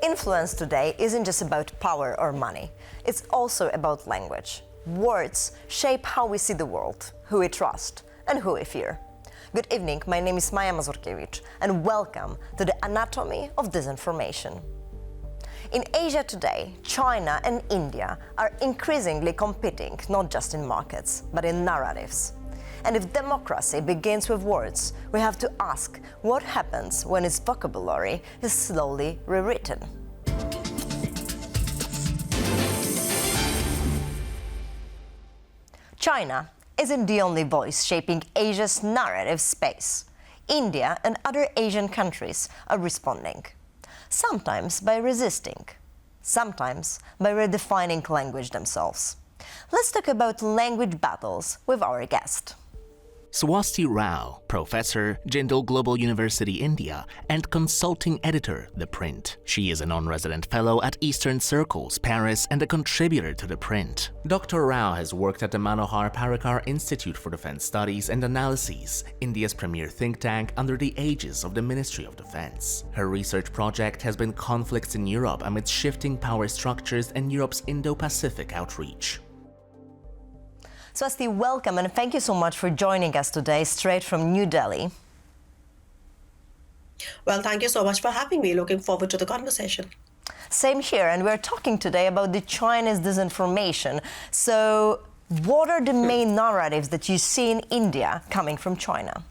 Influence today isn't just about power or money. It's also about language. Words shape how we see the world, who we trust, and who we fear. Good evening, my name is Maia Mazurkiewicz, and welcome to the Anatomy of Disinformation. In Asia today, China and India are increasingly competing not just in markets, but in narratives. And if democracy begins with words, we have to ask what happens when its vocabulary is slowly rewritten. China isn't the only voice shaping Asia's narrative space. India and other Asian countries are responding, sometimes by resisting, sometimes by redefining language themselves. Let's talk about language battles with our guest. Swasti Rao, Professor, Jindal Global University, India, and Consulting Editor, The Print. She is a non-resident fellow at Eastern Circles, Paris, and a contributor to The Print. Dr. Rao has worked at the Manohar Parrikar Institute for Defense Studies and Analyses, India's premier think tank under the aegis of the Ministry of Defense. Her research project has been conflicts in Europe amidst shifting power structures and Europe's Indo-Pacific outreach. Swasti, welcome and thank you so much for joining us today, straight from New Delhi. Well, thank you so much for having me. Looking forward to the conversation. Same here, and we're talking today about the Chinese disinformation. So, what are the main narratives that you see in India coming from China?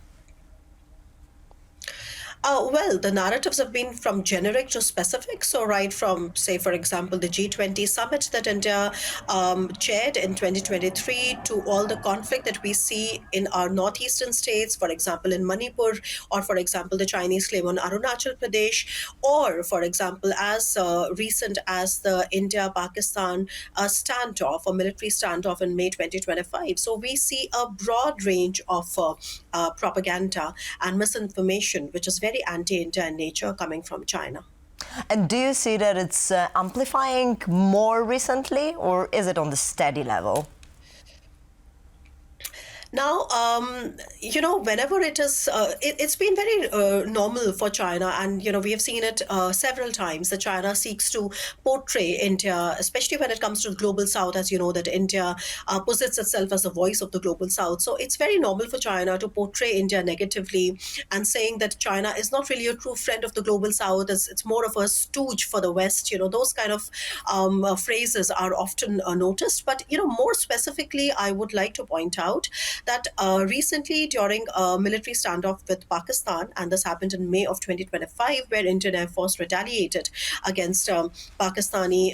Well, the narratives have been from generic to specific. So right from, say, for example, the G20 summit that India chaired in 2023 to all the conflict that we see in our northeastern states, for example, in Manipur, or for example, the Chinese claim on Arunachal Pradesh, or for example, as recent as the India-Pakistan standoff or military standoff in May 2025. So we see a broad range of propaganda and misinformation, which is very anti-India in nature, coming from China. And do you see that it's amplifying more recently, or is it on the steady level? Now, whenever it is, it's been very normal for China, and, we have seen it several times, that China seeks to portray India, especially when it comes to the global south, as you know, that India posits itself as the voice of the global south. So it's very normal for China to portray India negatively and saying that China is not really a true friend of the global south, it's more of a stooge for the West. Those kind of phrases are often noticed. But, more specifically, I would like to point out that recently during a military standoff with Pakistan, and this happened in May of 2025, where Indian Air Force retaliated against Pakistani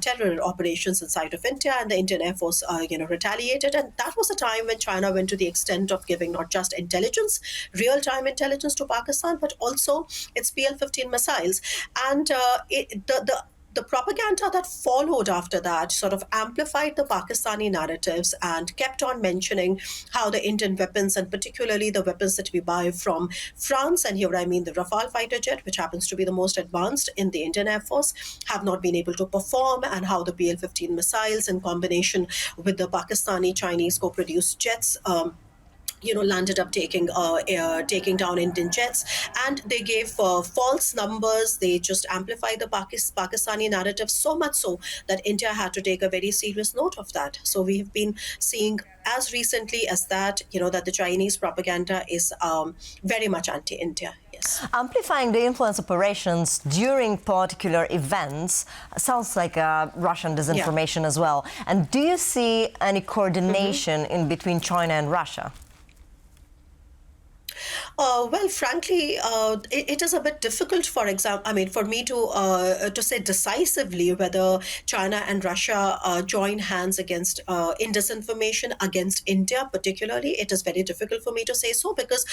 terror operations inside of India, and the Indian Air Force, retaliated. And that was a time when China went to the extent of giving not just intelligence, real-time intelligence to Pakistan, but also its PL-15 missiles. And the propaganda that followed after that sort of amplified the Pakistani narratives and kept on mentioning how the Indian weapons, and particularly the weapons that we buy from France, and here I mean the Rafale fighter jet, which happens to be the most advanced in the Indian Air Force, have not been able to perform, and how the PL-15 missiles in combination with the Pakistani Chinese co-produced jets landed up taking down Indian jets, and they gave false numbers. They just amplified the Pakistani narrative so much so that India had to take a very serious note of that. So we have been seeing as recently as that, that the Chinese propaganda is very much anti-India. Yes. Amplifying the influence operations during particular events sounds like a Russian disinformation as well. And do you see any coordination in between China and Russia? Well, frankly, it is a bit difficult, for me to say decisively whether China and Russia join hands against in disinformation against India particularly. It is very difficult for me to say so because,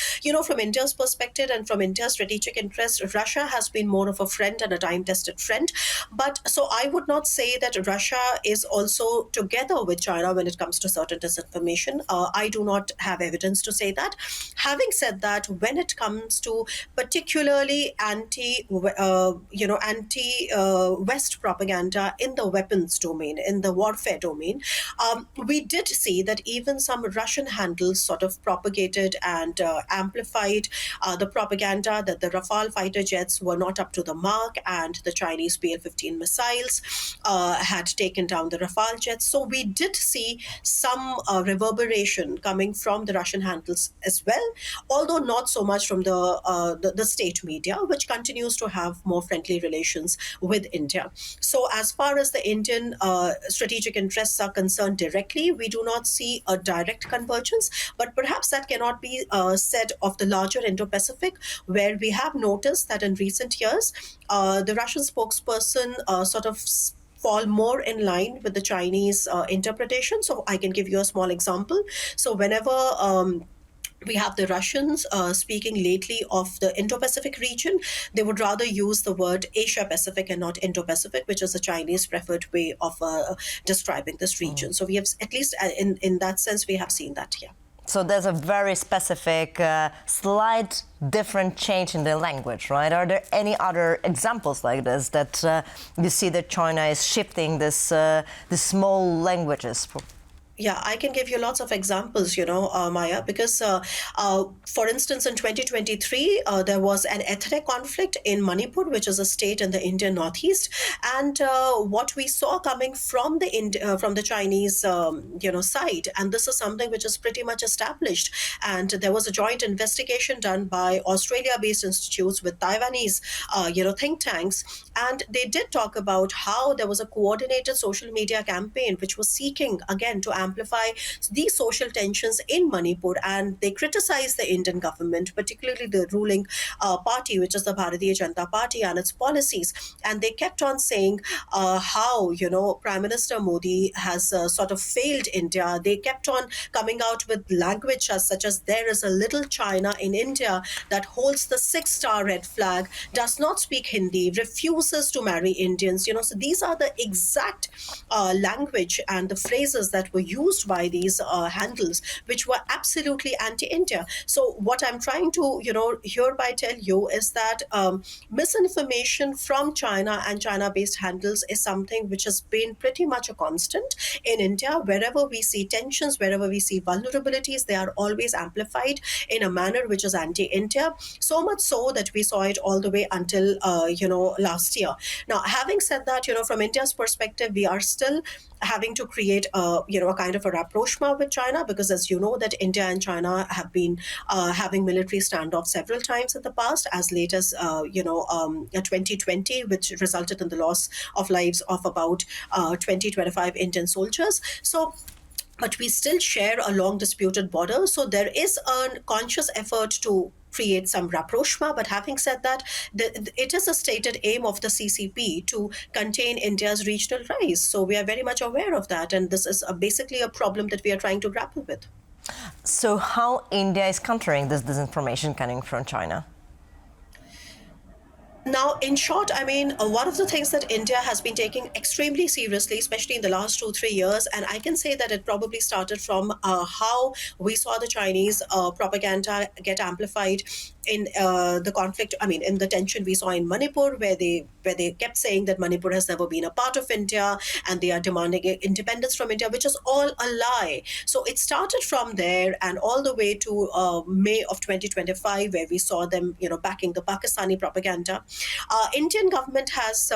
from India's perspective and from India's strategic interest, Russia has been more of a friend and a time-tested friend. But so I would not say that Russia is also together with China when it comes to certain disinformation. I do not have evidence to say that. Having said said that when it comes to particularly anti-West propaganda in the weapons domain, in the warfare domain, we did see that even some Russian handles sort of propagated and amplified the propaganda that the Rafale fighter jets were not up to the mark and the Chinese PL-15 missiles had taken down the Rafale jets. So we did see some reverberation coming from the Russian handles as well, although not so much from the state media, which continues to have more friendly relations with India. So as far as the Indian strategic interests are concerned directly, we do not see a direct convergence, but perhaps that cannot be said of the larger Indo-Pacific, where we have noticed that in recent years, the Russian spokesperson sort of fall more in line with the Chinese interpretation. So I can give you a small example. So whenever we have the Russians speaking lately of the Indo-Pacific region, they would rather use the word Asia-Pacific and not Indo-Pacific, which is the Chinese preferred way of describing this region. So we have, at least in that sense, we have seen that here. So there's a very specific, slight different change in the language, right? Are there any other examples like this that you see that China is shifting this, the small languages? Yeah, I can give you lots of examples, Maya, because, for instance, in 2023, there was an ethnic conflict in Manipur, which is a state in the Indian Northeast. And what we saw coming from the Chinese, side, and this is something which is pretty much established. And there was a joint investigation done by Australia-based institutes with Taiwanese, think tanks. And they did talk about how there was a coordinated social media campaign which was seeking, again, to amplify these social tensions in Manipur, and they criticized the Indian government, particularly the ruling party, which is the Bharatiya Janata Party, and its policies. And they kept on saying how, Prime Minister Modi has sort of failed India. They kept on coming out with language such as there is a little China in India that holds the 6-star red flag, does not speak Hindi, refuses to marry Indians. So these are the exact language and the phrases that were used by these handles, which were absolutely anti-India. So what I'm trying to, hereby tell you is that misinformation from China and China-based handles is something which has been pretty much a constant in India. Wherever we see tensions, wherever we see vulnerabilities, they are always amplified in a manner which is anti-India. So much so that we saw it all the way until, last year. Now, having said that, from India's perspective, we are still having to create a kind of a rapprochement with China, because as you know that India and China have been having military standoffs several times in the past, as late as 2020, which resulted in the loss of lives of about 25 Indian soldiers. But we still share a long disputed border. So there is a conscious effort to create some rapprochement. But having said that, it is a stated aim of the CCP to contain India's regional rise. So we are very much aware of that. And this is basically a problem that we are trying to grapple with. So how India is countering this disinformation coming from China? Now, in short, one of the things that India has been taking extremely seriously, especially in the last 2-3 years, and I can say that it probably started from how we saw the Chinese propaganda get amplified in the conflict, in the tension we saw in Manipur, where they kept saying that Manipur has never been a part of India and they are demanding independence from India, which is all a lie. So it started from there and all the way to May of 2025, where we saw them, backing the Pakistani propaganda. Indian government has,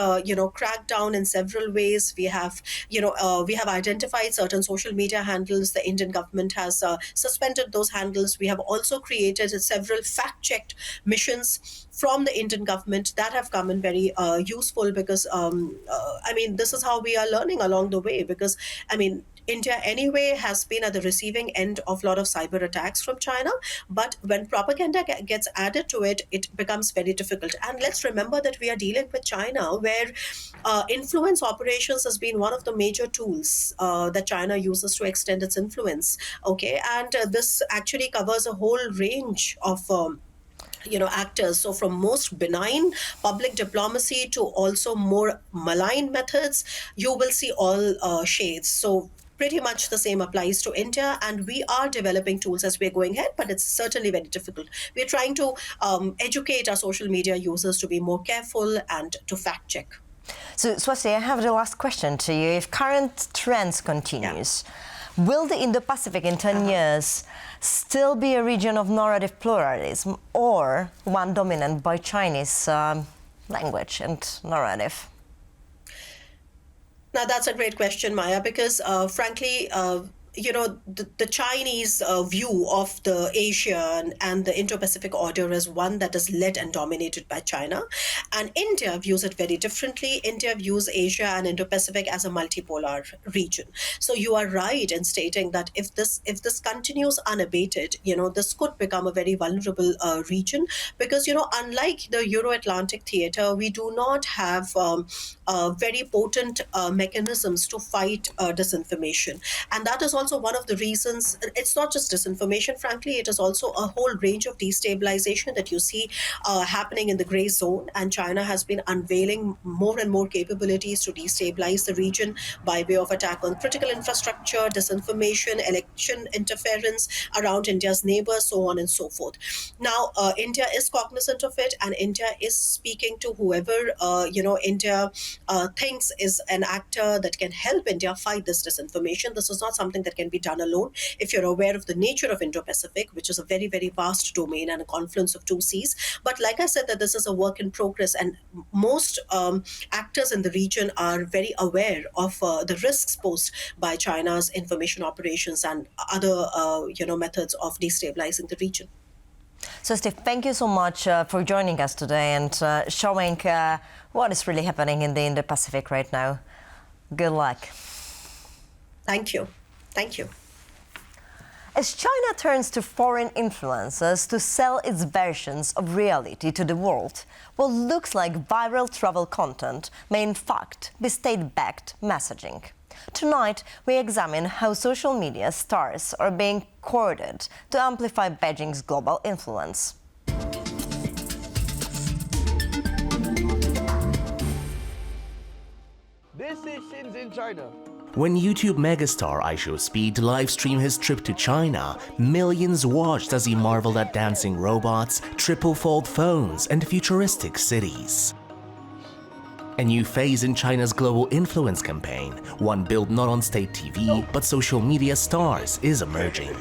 cracked down in several ways. We have identified certain social media handles. The Indian government has suspended those handles. We have also created several fact-check missions from the Indian government that have come in very useful, because this is how we are learning along the way, because India anyway has been at the receiving end of a lot of cyber attacks from China, but when propaganda gets added to it, it becomes very difficult. And let's remember that we are dealing with China, where influence operations has been one of the major tools that China uses to extend its influence. Okay, and this actually covers a whole range of actors. So from most benign public diplomacy to also more malign methods, you will see all shades. So pretty much the same applies to India, and we are developing tools as we're going ahead, but it's certainly very difficult. We're trying to educate our social media users to be more careful and to fact check. So, Swasti, I have the last question to you. If current trends continues, will the Indo-Pacific in 10 years still be a region of narrative pluralism or one dominant by Chinese language and narrative? Now, that's a great question, Maya, because frankly, the Chinese view of the Asia and the Indo-Pacific order is one that is led and dominated by China. And India views it very differently. India views Asia and Indo-Pacific as a multipolar region. So you are right in stating that if this continues unabated, this could become a very vulnerable region because, unlike the Euro-Atlantic theater, we do not have very potent mechanisms to fight disinformation. And that is also one of the reasons. It's not just disinformation, frankly, it is also a whole range of destabilization that you see happening in the gray zone. And China has been unveiling more and more capabilities to destabilize the region by way of attack on critical infrastructure, disinformation, election interference around India's neighbors, so on and so forth. Now, India is cognizant of it, and India is speaking to whoever, India thinks is an actor that can help India fight this disinformation. This is not something that can be done alone. If you're aware of the nature of Indo-Pacific, which is a very, very vast domain and a confluence of two seas. But like I said, that this is a work in progress, and most actors in the region are very aware of the risks posed by China's information operations and other, methods of destabilizing the region. So, Steve, thank you so much for joining us today and showing what is really happening in the Indo-Pacific right now. Good luck. Thank you. Thank you. As China turns to foreign influencers to sell its versions of reality to the world, what looks like viral travel content may in fact be state-backed messaging. Tonight, we examine how social media stars are being courted to amplify Beijing's global influence. This is Sins in China. When YouTube megastar iShowSpeed livestreamed his trip to China, millions watched as he marveled at dancing robots, triple-fold phones, and futuristic cities. A new phase in China's global influence campaign, one built not on state TV, but social media stars, is emerging.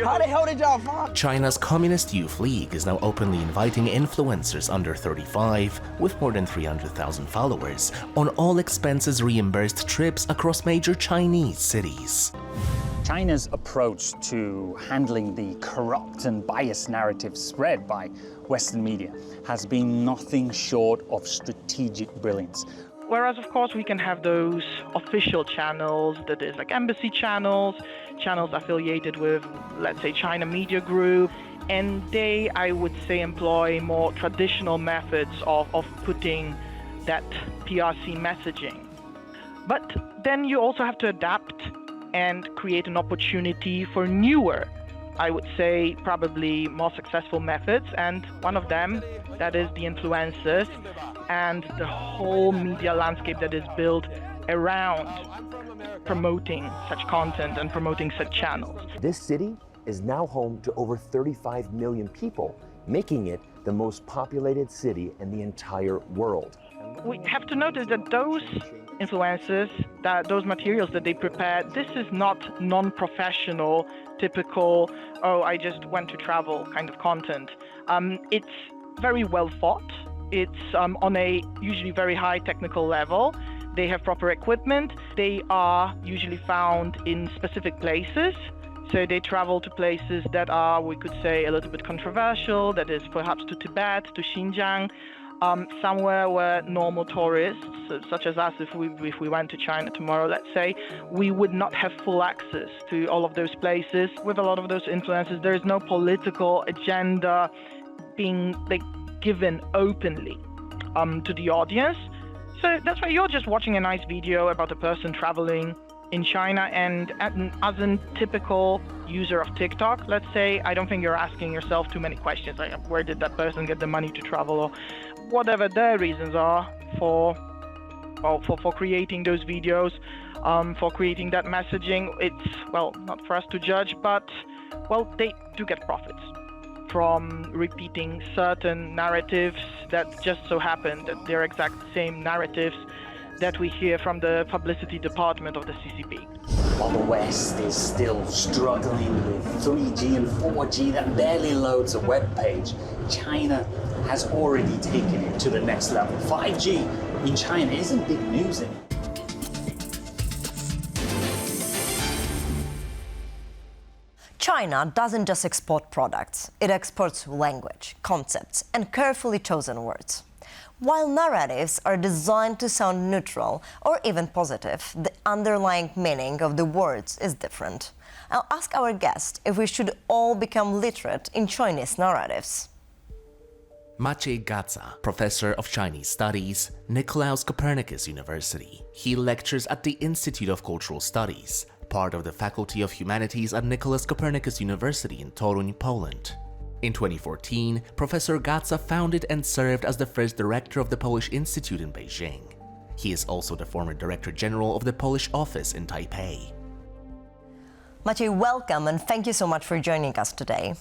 How the hell did y'all find? China's Communist Youth League is now openly inviting influencers under 35, with more than 300,000 followers, on all expenses reimbursed trips across major Chinese cities. China's approach to handling the corrupt and biased narrative spread by Western media has been nothing short of strategic brilliance. Whereas, of course, we can have those official channels, that is like embassy channels, channels affiliated with, let's say, China Media Group, and they, I would say, employ more traditional methods of putting that PRC messaging. But then you also have to adapt and create an opportunity for newer, I would say, probably more successful methods, and one of them, that is the influencers and the whole media landscape that is built around promoting such content and promoting such channels. This city is now home to over 35 million people, making it the most populated city in the entire world. We have to notice that those influencers, that those materials that they prepare, this is not non-professional, typical, oh, I just went to travel kind of content. It's very well thought. It's on a usually very high technical level. They have proper equipment. They are usually found in specific places. So they travel to places that are, we could say, a little bit controversial, that is perhaps to Tibet, to Xinjiang, somewhere where normal tourists, such as us, if we went to China tomorrow, let's say, we would not have full access to all of those places. With a lot of those influencers, there is no political agenda being given openly to the audience. So that's why you're just watching a nice video about a person traveling in China, and as a typical user of TikTok, let's say, I don't think you're asking yourself too many questions like where did that person get the money to travel, or whatever their reasons are for for creating those videos, for creating that messaging. It's, well, not for us to judge, but, well, they do get profits from repeating certain narratives that just so happen that they're exact same narratives that we hear from the publicity department of the CCP. While the West is still struggling with 3G and 4G that barely loads a web page, China has already taken it to the next level. 5G in China isn't big news anymore. China doesn't just export products, it exports language, concepts, and carefully chosen words. While narratives are designed to sound neutral or even positive, the underlying meaning of the words is different. I'll ask our guest if we should all become literate in Chinese narratives. Maciej Gaca, professor of Chinese Studies, Nicolaus Copernicus University. He lectures at the Institute of Cultural Studies, part of the Faculty of Humanities at Nicolaus Copernicus University in Toruń, Poland. In 2014, Professor Gaca founded and served as the first director of the Polish Institute in Beijing. He is also the former Director General of the Polish office in Taipei. Maciej, welcome and thank you so much for joining us today.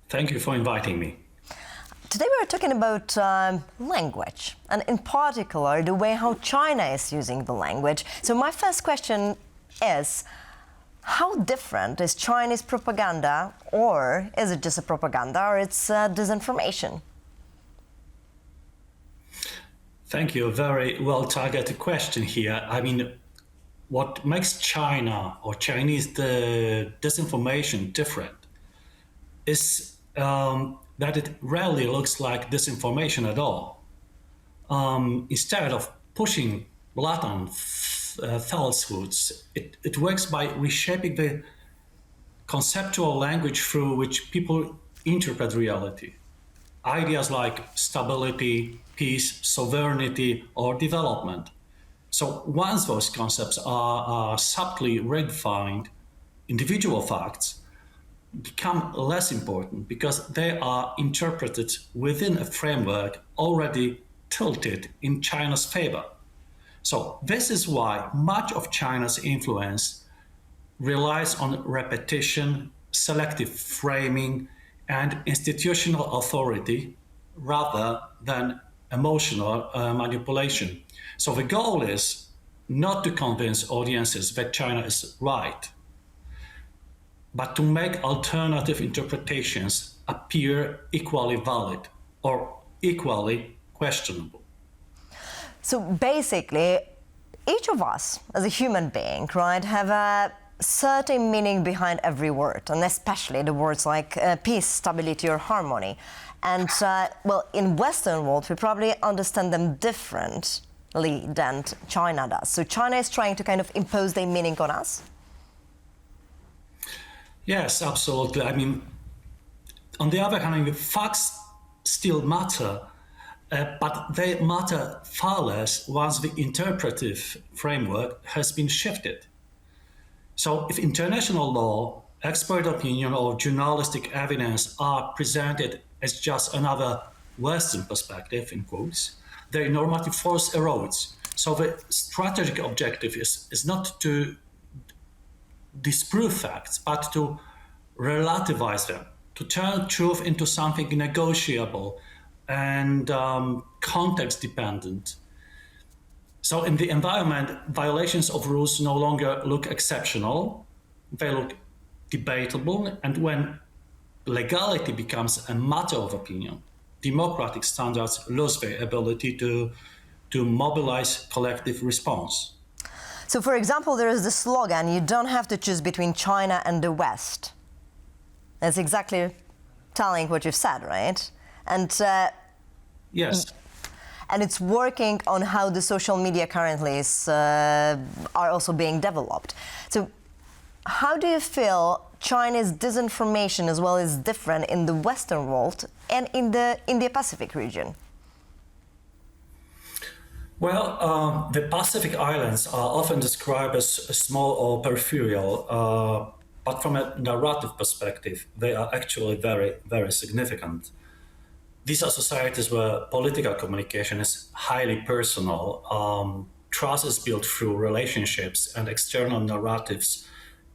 Thank you for inviting me. Today we're talking about language, and in particular the way how China is using the language. So my first question is, how different is Chinese propaganda, or is it just a propaganda, or it's disinformation? Thank you. A very well-targeted question here. I mean, what makes China or Chinese the disinformation different is that it rarely looks like disinformation at all. Instead of pushing blatant falsehoods, it works by reshaping the conceptual language through which people interpret reality. Ideas like stability, peace, sovereignty, or development. So once those concepts are subtly redefined, individual facts become less important because they are interpreted within a framework already tilted in China's favor. So this is why much of China's influence relies on repetition, selective framing, and institutional authority rather than emotional manipulation. So the goal is not to convince audiences that China is right, but to make alternative interpretations appear equally valid or equally questionable. So basically, each of us as a human being, right, have a certain meaning behind every word, and especially the words like peace, stability, or harmony. And well, in Western world, we probably understand them differently than China does. So China is trying to kind of impose their meaning on us? Yes, absolutely. I mean, on the other hand, facts still matter, but they matter far less once the interpretive framework has been shifted. So if international law, expert opinion, or journalistic evidence are presented as just another Western perspective, in quotes, their normative force erodes. So the strategic objective is not to disprove facts, but to relativize them, to turn truth into something negotiable and context-dependent. So in the environment, violations of rules no longer look exceptional, they look debatable, and when legality becomes a matter of opinion, democratic standards lose their ability to mobilize collective response. So for example, there is the slogan, you don't have to choose between China and the West. That's exactly telling what you've said, right? And yes. And it's working on how the social media currently are also being developed. So how do you feel China's disinformation as well is different in the Western world and in the Indo-Pacific region? Well, the Pacific Islands are often described as small or peripheral, but from a narrative perspective, they are actually very, very significant. these are societies where political communication is highly personal. Trust is built through relationships, and external narratives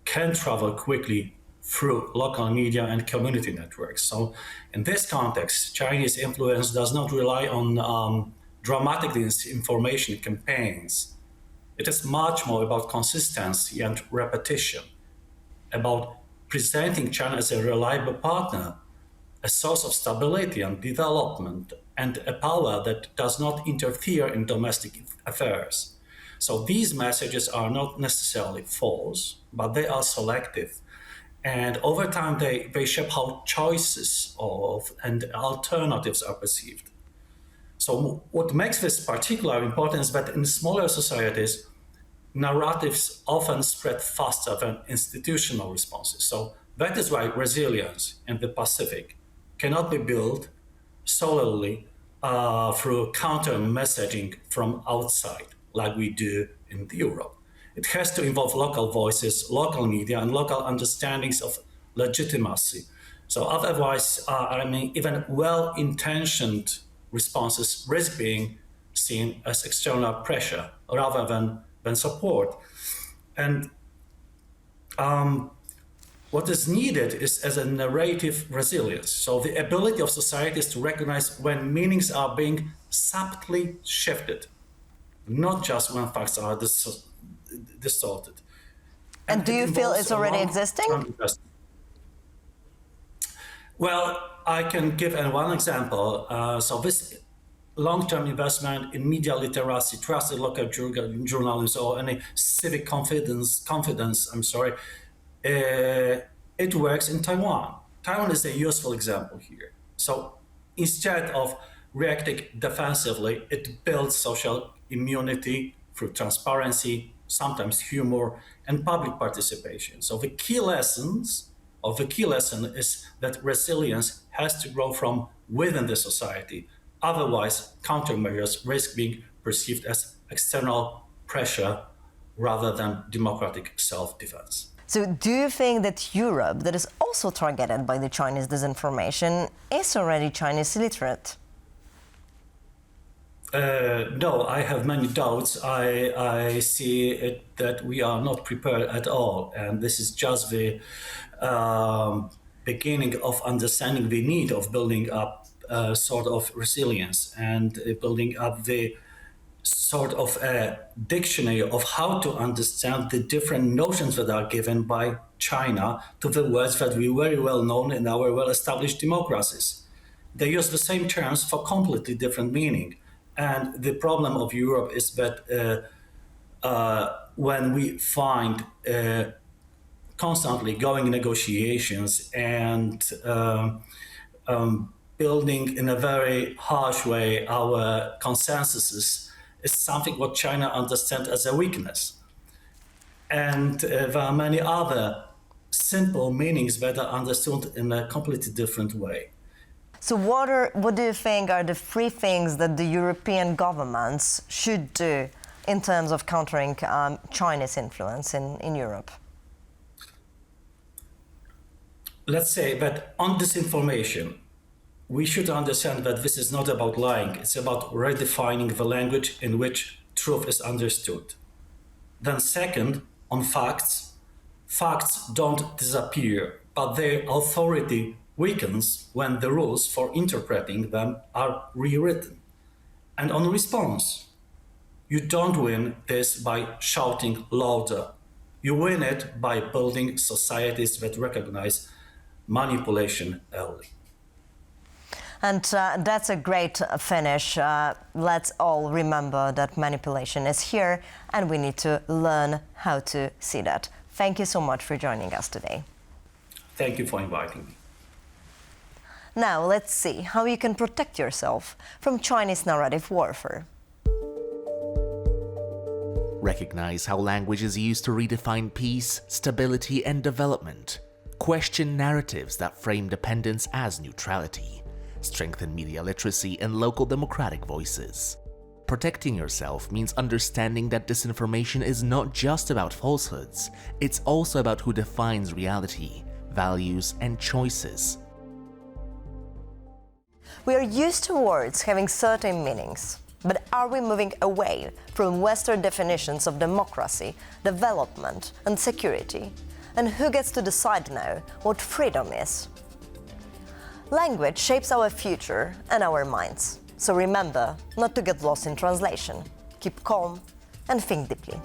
can travel quickly through local media and community networks. So in this context, Chinese influence does not rely on dramatic disinformation campaigns. It is much more about consistency and repetition, about presenting China as a reliable partner, a source of stability and development, and a power that does not interfere in domestic affairs. So these messages are not necessarily false, but they are selective. And over time, they shape how choices and alternatives are perceived. So what makes this particularly important is that in smaller societies, narratives often spread faster than institutional responses. So that is why resilience in the Pacific cannot be built solely through counter messaging from outside, like we do in Europe. It has to involve local voices, local media, and local understandings of legitimacy. So otherwise, even well-intentioned responses risk being seen as external pressure rather than support. And what is needed is as a narrative resilience. So the ability of societies to recognize when meanings are being subtly shifted, not just when facts are distorted. And do you feel it's already existing? Well, I can give one example. So this long-term investment in media literacy, trusted local journalism, or any civic confidence, it works in Taiwan. Taiwan is a useful example here. So instead of reacting defensively, it builds social immunity through transparency, sometimes humor, and public participation. So the key lesson is that resilience has to grow from within the society. Otherwise, countermeasures risk being perceived as external pressure rather than democratic self-defense. So do you think that Europe, that is also targeted by the Chinese disinformation, is already Chinese literate? No, I have many doubts. I see it that we are not prepared at all. And this is just the beginning of understanding the need of building up a sort of resilience and building up the sort of a dictionary of how to understand the different notions that are given by China to the words that we very well known in our well-established democracies. They use the same terms for completely different meaning. And the problem of Europe is that when we find constantly going negotiations and building in a very harsh way our consensuses, is something what China understands as a weakness. And there are many other simple meanings that are understood in a completely different way. So what do you think are the three things that the European governments should do in terms of countering Chinese influence in Europe? Let's say that on disinformation, we should understand that this is not about lying. It's about redefining the language in which truth is understood. Then second, on facts, facts don't disappear, but their authority weakens when the rules for interpreting them are rewritten. And on response, you don't win this by shouting louder. You win it by building societies that recognize manipulation early. And that's a great finish. Let's all remember that manipulation is here and we need to learn how to see that. Thank you so much for joining us today. Thank you for inviting me. Now let's see how you can protect yourself from Chinese narrative warfare. Recognize how language is used to redefine peace, stability, and development. Question narratives that frame dependence as neutrality. Strengthen media literacy and local democratic voices. Protecting yourself means understanding that disinformation is not just about falsehoods, it's also about who defines reality, values, and choices. We are used to words having certain meanings, but are we moving away from Western definitions of democracy, development, and security? And who gets to decide now what freedom is? Language shapes our future and our minds, so remember not to get lost in translation. Keep calm and think deeply.